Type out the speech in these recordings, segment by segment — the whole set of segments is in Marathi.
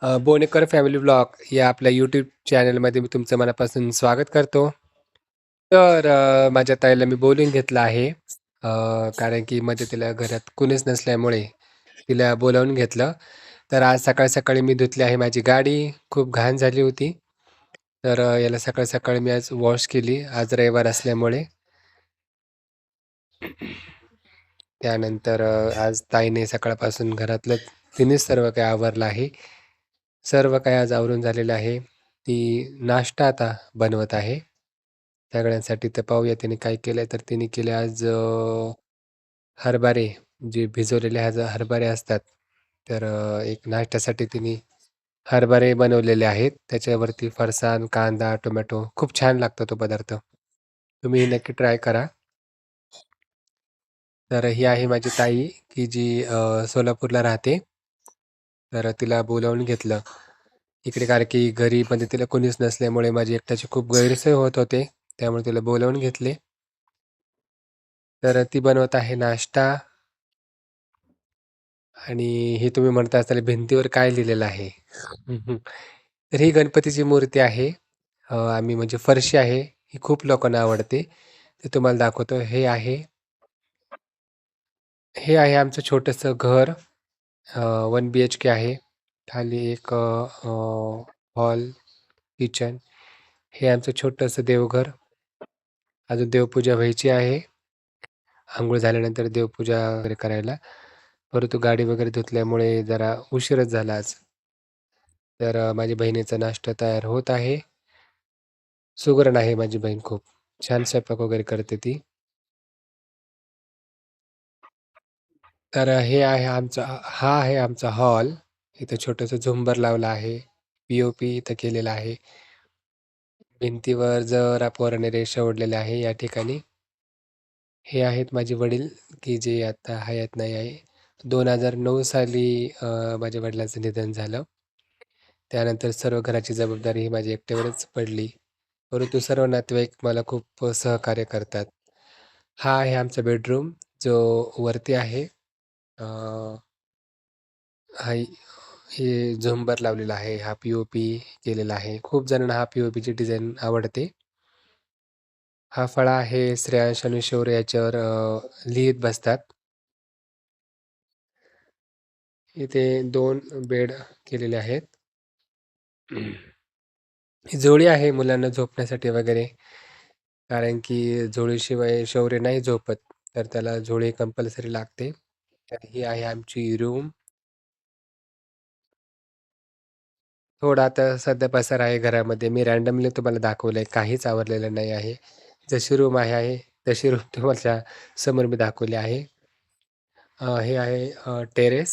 बोनेकर फॅमिली व्लॉग या आपल्या यूट्यूब चॅनलमध्ये मी तुमचं मनापासून स्वागत करतो. तर माझ्या ताईला मी बोलून घेतलं आहे. कारण की मदतीला घरात कुणीच नसल्यामुळे तिला बोलावून घेतलं. तर आज सकाळी-सकाळी मी धुतली आहे माझी गाडी. खूप घाण झाली होती. तर याला सकाळी-सकाळी मी आज वॉश केली. आज रविवार असल्यामुळे. त्यानंतर आज ताईने सकाळपासून घरातलं तिनेच सर्व काही आवरलं आहे. सर्व काही आज आवरून झालेलं आहे. ती नाश्ता आता बनवत आहे सगळ्यांसाठी. तर पाहूया तिने काय केलंय. तर तिने केले आज हरभरे जे भिजवलेले हरभरे असतात. तर एक नाश्त्यासाठी तिने हरभरे बनवलेले आहेत. त्याच्यावरती फरसाण, कांदा, टोमॅटो खूप छान लागतो तो पदार्थ. तुम्ही नक्की ट्राय करा. तर ही आहे माझी ताई, की जी सोलापूरला राहते. तर तिला बोलावून घेतलं इकडे, कारण की घरी मदतीला कोणीच नसल्यामुळे माझी एकट्याची खूप गैरसोय होत होते. त्यामुळे तिला बोलावून घेतले. तर ती बनवत आहे नाश्ता. आणि हे तुम्ही म्हणता असाल भिंतीवर काय लिहिलेलं आहे? हं, हं. तर ही गणपतीची मूर्ती आहे. आम्ही म्हणजे फरशी आहे. ही खूप लोकांना आवडते. ते तुम्हाला दाखवतो. हे आहे आमचं छोटंसं घर. 1 BHK आहे. खाली एक हॉल, किचन. हे आमचं छोटंसं देवघर. अजून देवपूजा व्हायची आहे. अंघोळ झाल्यानंतर देवपूजा वगैरे करायला. परंतु गाडी वगैरे धुतल्यामुळे जरा उशीरच झाला आज. तर माझ्या बहिणीचा नाश्ता तयार होत आहे. सुगरण आहे माझी बहीण खूप. छान स्वयंपाक वगैरे करते ती. तर हे आहे आमचा हा आहे आमचा हॉल. इथं छोटंसं झुंबर लावलं आहे. पी-ओ-पी इथं केलेला आहे. भिंतीवर जरा पोराने रेषा ओढलेल्या आहे या ठिकाणी. हे आहेत माझे वडील, की जे आता हयात नाही आहे. 2009 साली माझ्या वडिलांचं निधन झालं. त्यानंतर सर्व घराची जबाबदारी ही माझ्या एकट्यावरच पडली. परंतु सर्व नातेवाईक मला खूप सहकार्य करतात. हा आहे आमचा बेडरूम जो वरती आहे. अ, हा हे झुंबर लावलेला आहे. हा पी-ओ-पी केलेला आहे. खूप जणांना हा पी-ओ-पीची डिझाइन आवडते. हा फळा आहे. श्रेयांश आणि शौर्य याच्यावर लिहित बसतात. इथे 2 बेड केलेले आहेत. ही झोळी आहे मुलांना झोपण्यासाठी वगैरे. कारण की झोळीशिवाय शौर्य नाही झोपत. तर त्याला झोळी कंपल्सरी लागते. तर ही आहे आमची रूम. थोडा आता सध्या पसारा आहे घरामध्ये. मी रँडमली तुम्हाला दाखवलंय. काहीच आवरलेलं नाही आहे. जशी रूम आहे, तशी रूम तुमच्या समोर मी दाखवली आहे. हे आहे टेरेस.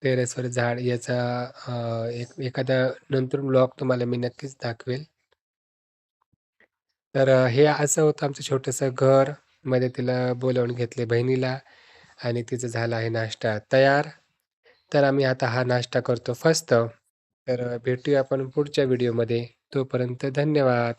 टेरेसवर झाड याचा एखादा नंतर ब्लॉग तुम्हाला मी नक्कीच दाखवेल. तर हे असं होतं आमचं छोटंसं घर. मदतीला बोलावून घेतले बहिणीला आणि तिचं झाला आहे नाश्ता तयार. तर आम्ही आता हा नाश्ता करतो फस्त. तर भेटूया आपण पुढच्या व्हिडिओमध्ये. तोपर्यंत धन्यवाद.